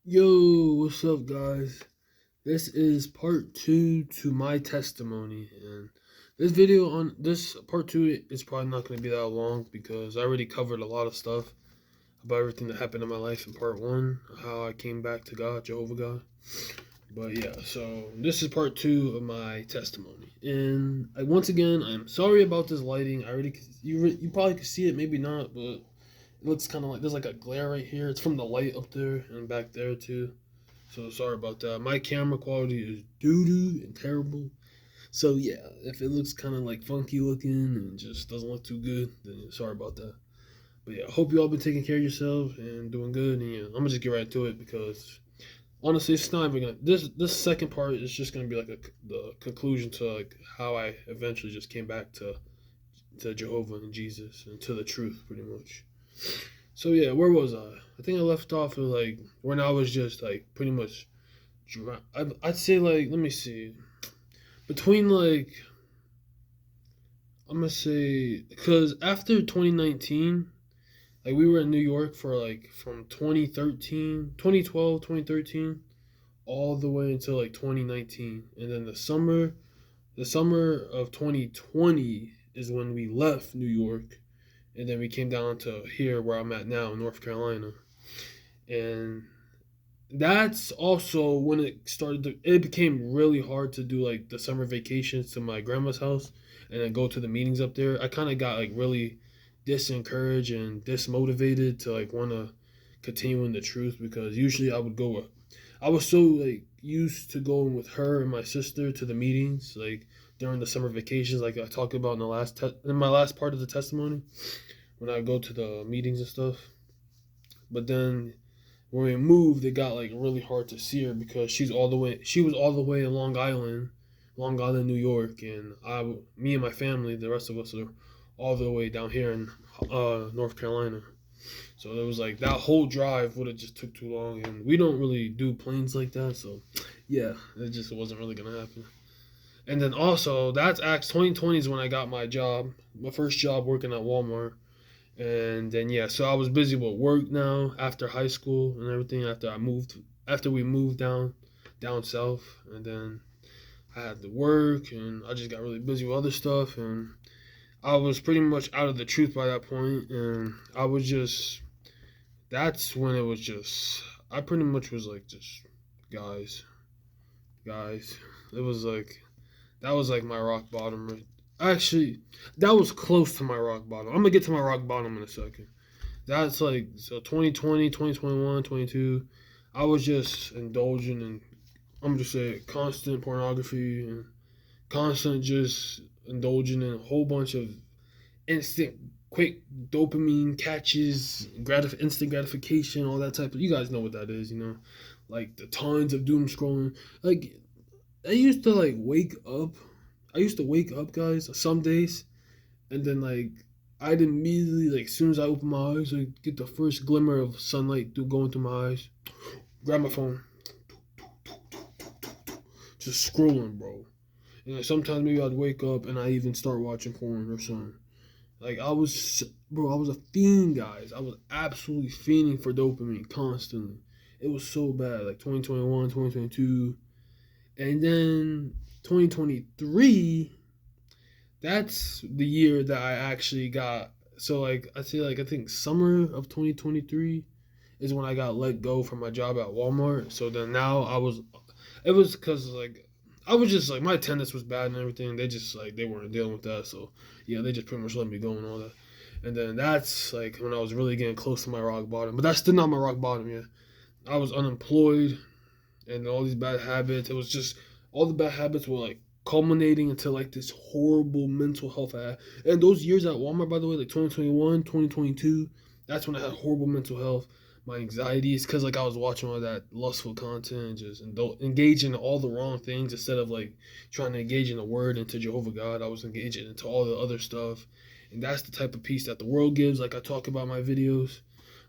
Yo, what's up, guys? This is part two to my testimony, and this video on this part two is probably not going to be that long because I already covered a lot of stuff about everything that happened in my life in part one, how I came back to God, Jehovah God. But yeah, so this is part two of my testimony, and once again, I'm sorry about this lighting. I already you probably could see it, maybe not, but it looks kind of like there's like a glare right here. It's from the light up there and back there too. So sorry about that. My camera quality is doo doo and terrible. So yeah, if it looks kind of like funky looking and just doesn't look too good, then sorry about that. But yeah, hope you all been taking care of yourselves and doing good. And yeah, I'm gonna just get right to it because honestly, it's not even gonna. This second part is just gonna be like the conclusion to like how I eventually just came back to Jehovah and Jesus and to the truth, pretty much. So yeah, where was I? I think I left off of like when I was just like pretty much I'd say like let me see between like I'm gonna say because after 2019 like we were in New York for like from 2013 2012 2013 all the way until like 2019, and then the summer of 2020 is when we left New York, and then we came down to here where I'm at now in North Carolina. And that's also when it became really hard to do like the summer vacations to my grandma's house and then go to the meetings up there. I kind of got like really disencouraged and dismotivated to like want to continue in the truth because usually I was so like used to going with her and my sister to the meetings like during the summer vacations, like I talked about in in my last part of the testimony, when I go to the meetings and stuff. But then when we moved, it got like really hard to see her because she was all the way in Long Island, New York, and me and my family, the rest of us are all the way down here in North Carolina. So it was like that whole drive would have just took too long, and we don't really do planes like that. So yeah, it just wasn't really gonna happen. And then also that's Acts 2020 is when I got my first job working at Walmart. And then yeah, so I was busy with work now after high school and everything. After we moved down south, and then I had to work, and I just got really busy with other stuff, and I was pretty much out of the truth by that point, and I was just that's when it was just I pretty much was like just guys, guys. It was like that was like my rock bottom. Actually, that was close to my rock bottom. I'm gonna get to my rock bottom in a second. That's like so 2020, 2021, 22. I was just indulging in I'm just saying constant pornography and constant just indulging in a whole bunch of instant quick dopamine catches, instant gratification, all that type of you guys know what that is, like the tons of doom scrolling. Like I used to like wake up. I used to wake up, guys, some days, and then like I'd immediately like as soon as I open my eyes, I get the first glimmer of sunlight going through my eyes. Grab my phone, just scrolling, bro. And like, sometimes maybe I'd wake up and I even start watching porn or something. Like I was a fiend, guys. I was absolutely fiending for dopamine constantly. It was so bad, like 2021, 2022, and then 2023. That's the year that I actually got. So like I say, like I think summer of 2023 is when I got let go from my job at Walmart. So then now it was because like I was just like my attendance was bad and everything. They just like they weren't dealing with that. So yeah, they just pretty much let me go and all that. And then that's like when I was really getting close to my rock bottom. But that's still not my rock bottom yet. I was unemployed and all these bad habits. It was just all the bad habits were like culminating into like this horrible mental health. And those years at Walmart, by the way, like 2021, 2022, that's when I had horrible mental health. My anxiety is because like I was watching all that lustful content and just engaging in all the wrong things instead of like trying to engage in the word into Jehovah God. I was engaging into all the other stuff. And that's the type of peace that the world gives, like I talk about in my videos,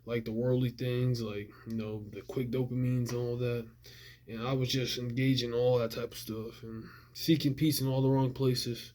like the worldly things, like the quick dopamines and all that. And I was just engaging in all that type of stuff and seeking peace in all the wrong places.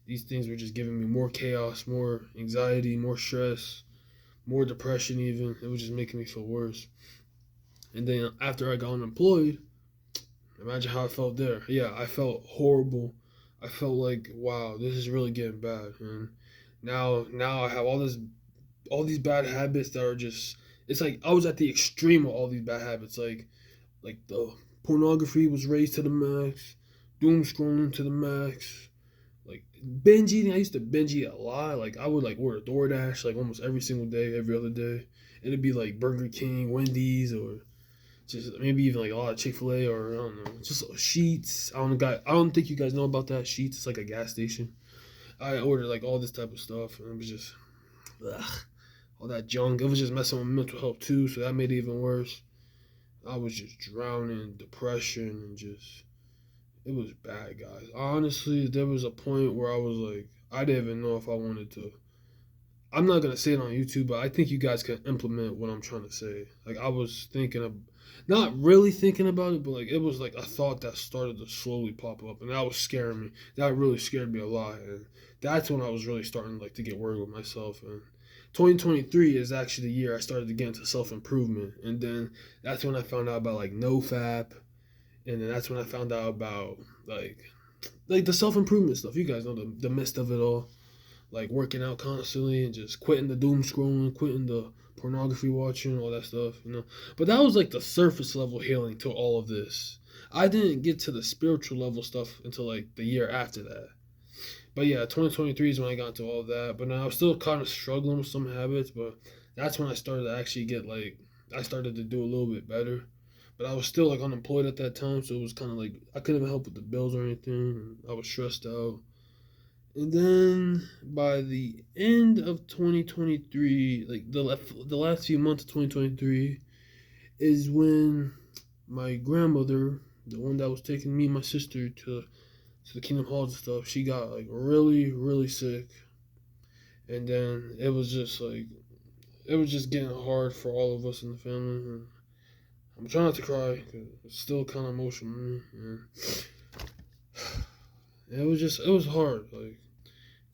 These things were just giving me more chaos, more anxiety, more stress, more depression even. It was just making me feel worse. And then after I got unemployed, imagine how I felt there. Yeah, I felt horrible. I felt like, wow, this is really getting bad. And now I have all these bad habits that are just, it's like I was at the extreme of all these bad habits. Like the pornography was raised to the max, doom scrolling to the max, like binge eating. I used to binge eat a lot. Like I would like order DoorDash like almost every single day, every other day. It'd be like Burger King, Wendy's, or just maybe even like a lot of Chick-fil-A, or I don't know, just Sheets. I don't think you guys know about that. Sheets, it's like a gas station. I ordered like all this type of stuff, and it was just ugh, all that junk. It was just messing with my mental health too, so that made it even worse. I was just drowning in depression and just, it was bad, guys. Honestly, there was a point where I was like, I didn't even know if I wanted to. I'm not gonna say it on YouTube, but I think you guys can implement what I'm trying to say. Like I was thinking of, not really thinking about it, but like it was like a thought that started to slowly pop up, and that was scaring me. That really scared me a lot, and that's when I was really starting like to get worried with myself. And 2023 is actually the year I started to get into self improvement, and then that's when I found out about like NoFap, and then that's when I found out about like the self improvement stuff. You guys know the mist of it all, like working out constantly and just quitting the doom scrolling, quitting the pornography watching, all that stuff, you know. But that was like the surface level healing to all of this. I didn't get to the spiritual level stuff until like the year after that. But yeah, 2023 is when I got into all of that. But now I was still kind of struggling with some habits, but that's when I started to actually get like, I started to do a little bit better. But I was still like unemployed at that time, so it was kind of like I couldn't even help with the bills or anything. I was stressed out. And then by the end of 2023, like the last few months of 2023, is when my grandmother, the one that was taking me and my sister to the Kingdom Halls and stuff, she got like really, really sick. And then it was just like, it was just getting hard for all of us in the family. And I'm trying not to cry because it's still kind of emotional. And it was hard. Like,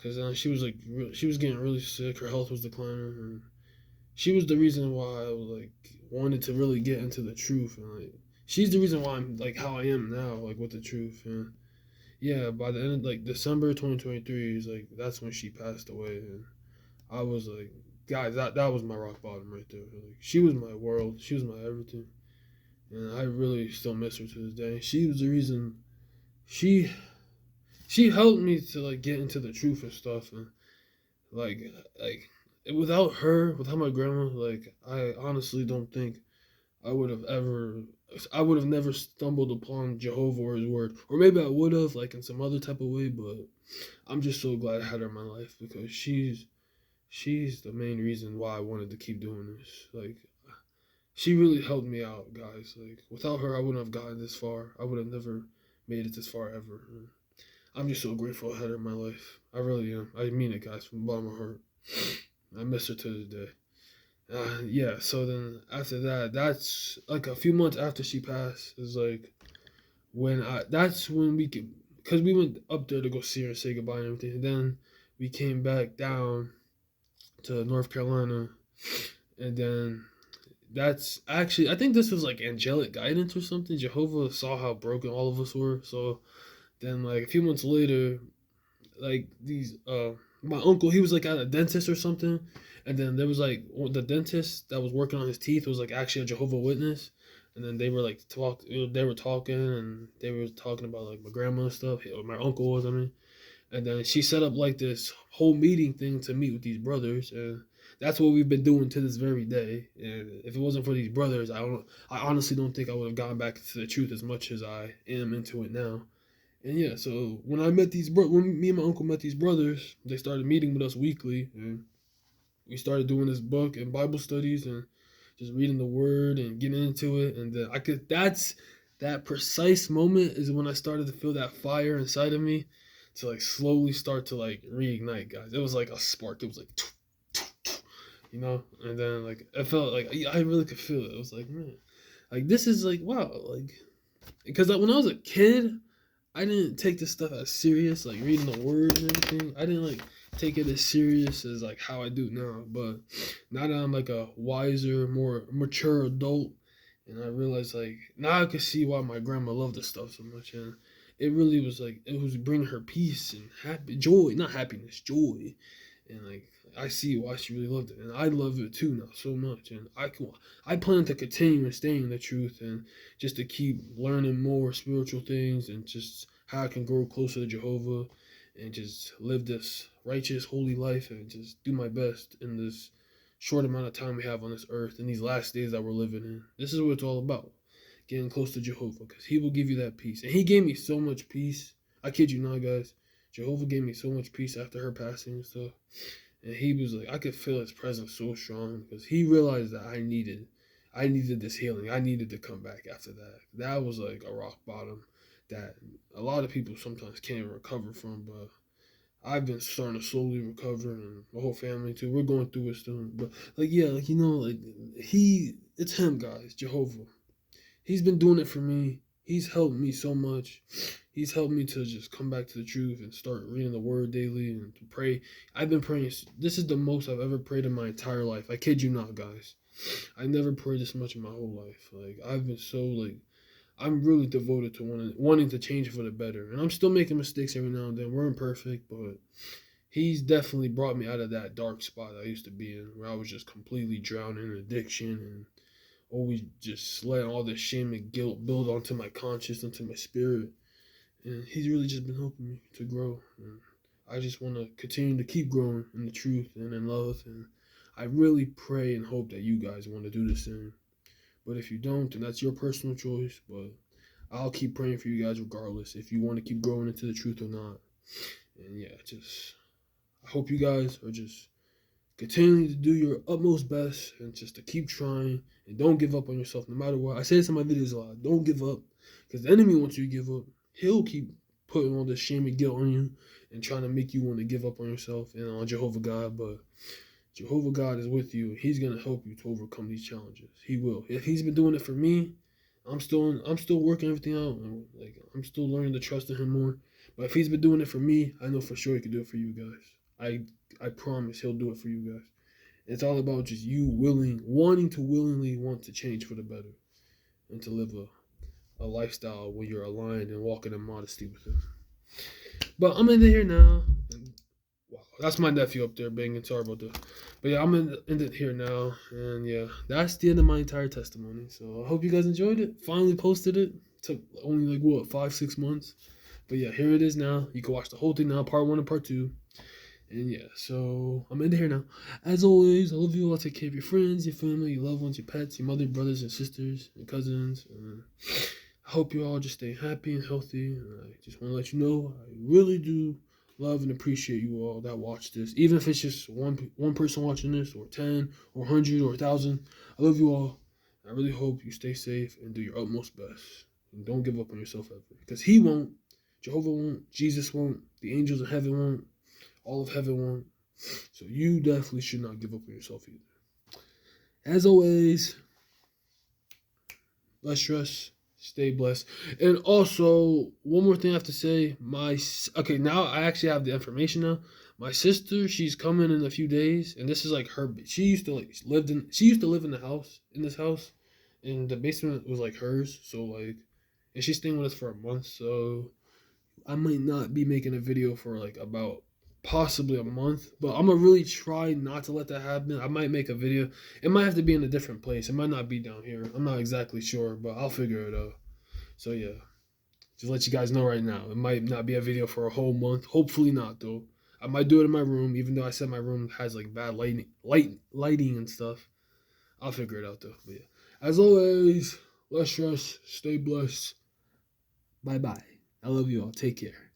because she was like, she was getting really sick. Her health was declining, and she was the reason why I was like wanted to really get into the truth. And like, she's the reason why I'm like how I am now, like with the truth. And yeah, by the end of like December 2023 is like that's when she passed away, and I was like, guys, that was my rock bottom right there. Like she was my world, she was my everything, and I really still miss her to this day. She was the reason. She she helped me to like get into the truth and stuff, and like without her, without my grandma, like I honestly don't think I would have ever, I would have never stumbled upon Jehovah or His Word, or maybe I would have like in some other type of way. But I'm just so glad I had her in my life because she's the main reason why I wanted to keep doing this. Like she really helped me out, guys. Like without her, I wouldn't have gotten this far. I would have never made it this far ever. I'm just so grateful I had her in my life. I really am. I mean it, guys, from the bottom of my heart. I miss her to this day. Yeah, so then after that, that's like a few months after she passed, is like that's when we could, because we went up there to go see her and say goodbye and everything. And then we came back down to North Carolina. And then that's actually, I think this was like angelic guidance or something. Jehovah saw how broken all of us were. So then, like, a few months later, like my uncle, he was like at a dentist or something, and then there was like the dentist that was working on his teeth was like actually a Jehovah Witness, and then they were like they were talking, and they were talking about like my grandma and stuff, or my uncle was, I mean, and then she set up like this whole meeting thing to meet with these brothers, and that's what we've been doing to this very day. And if it wasn't for these brothers, I honestly don't think I would have gone back to the truth as much as I am into it now. And yeah, so when I met when me and my uncle met these brothers, they started meeting with us weekly, and we started doing this book and Bible studies and just reading the Word and getting into it. And then that precise moment is when I started to feel that fire inside of me to like slowly start to like reignite, guys. It was like a spark. It was like, you know, and then like I felt like I really could feel it. It was like, man, like this is like wow, like because like, when I was a kid. I didn't take this stuff as serious, like reading the Word and everything. I didn't like take it as serious as like how I do now. But now that I'm like a wiser, more mature adult, And I realized like now I could see why my grandma loved this stuff so much, and it really was like it was bringing her peace and happy joy, not happiness, joy, and like I see why she really loved it, and I love it too now so much, and I plan to continue and stay in the truth, and just to keep learning more spiritual things, and just how I can grow closer to Jehovah, and just live this righteous, holy life, and just do my best in this short amount of time we have on this earth in these last days that we're living in. This is what it's all about. Getting close to Jehovah, because he will give you that peace. And he gave me so much peace. I kid you not, guys. Jehovah gave me so much peace after her passing and stuff. And he was like, I could feel his presence so strong because he realized that I needed this healing. I needed to come back after that. That was like a rock bottom that a lot of people sometimes can't recover from, but I've been starting to slowly recover, and my whole family too. We're going through it soon, but like yeah, like like it's him, guys, Jehovah. He's been doing it for me. He's helped me so much. He's helped me to just come back to the truth and start reading the Word daily and to pray. I've been praying. This is the most I've ever prayed in my entire life. I kid you not, guys. I never prayed this much in my whole life. Like I've been so like I'm really devoted to wanting to change for the better. And I'm still making mistakes every now and then. We're imperfect, but he's definitely brought me out of that dark spot I used to be in, where I was just completely drowning in addiction and always just letting all this shame and guilt build onto my conscience, onto my spirit. And he's really just been helping me to grow. And I just want to continue to keep growing in the truth and in love. And I really pray and hope that you guys want to do the same. But if you don't, then that's your personal choice. But I'll keep praying for you guys regardless if you want to keep growing into the truth or not. And yeah, I hope you guys are just continuing to do your utmost best and just to keep trying and don't give up on yourself no matter what. I say this in my videos a lot. Don't give up because the enemy wants you to give up. He'll keep putting all this shame and guilt on you and trying to make you want to give up on yourself and on Jehovah God. But Jehovah God is with you. He's going to help you to overcome these challenges. He will. If he's been doing it for me, I'm still working everything out. And like I'm still learning to trust in him more. But if he's been doing it for me, I know for sure he can do it for you guys. I promise he'll do it for you guys. It's all about just you wanting to willingly want to change for the better and to live a lifestyle where you're aligned and walking in modesty with him. But I'm in here now. And wow, that's my nephew up there banging. Sorry about that. But yeah, I'm in it here now. And yeah, that's the end of my entire testimony. So I hope you guys enjoyed it. Finally posted it. Took only like, 5-6 months. But yeah, here it is now. You can watch the whole thing now, part 1 and part 2. And yeah, so I'm in here now. As always, I love you all. Take care of your friends, your family, your loved ones, your pets, your mother, brothers, and sisters, and cousins. I hope you all just stay happy and healthy. And I just want to let you know I really do love and appreciate you all that watch this. Even if it's just one person watching this, or 10, or 100, or 1,000. I love you all. I really hope you stay safe and do your utmost best. And don't give up on yourself ever. Because he won't. Jehovah won't. Jesus won't. The angels in heaven won't. All of heaven won't. So you definitely should not give up on yourself either. As always, less stress, stay blessed. And also, one more thing I have to say. Now I actually have the information now. My sister, she's coming in a few days, and this is like her. She used to live in this house, and the basement was like hers. So like, and she's staying with us for a month. So I might not be making a video for like about possibly a month, but I'm gonna really try not to let that happen. I might make a video. It might have to be in a different place. It might not be down here. I'm not exactly sure, but I'll figure it out. So yeah, just let you guys know right now. It might not be a video for a whole month. Hopefully not though. I might do it in my room, even though I said my room has like bad lighting and stuff. I'll figure it out though. But yeah, as always, less stress, stay blessed. Bye bye. I love you all. Take care.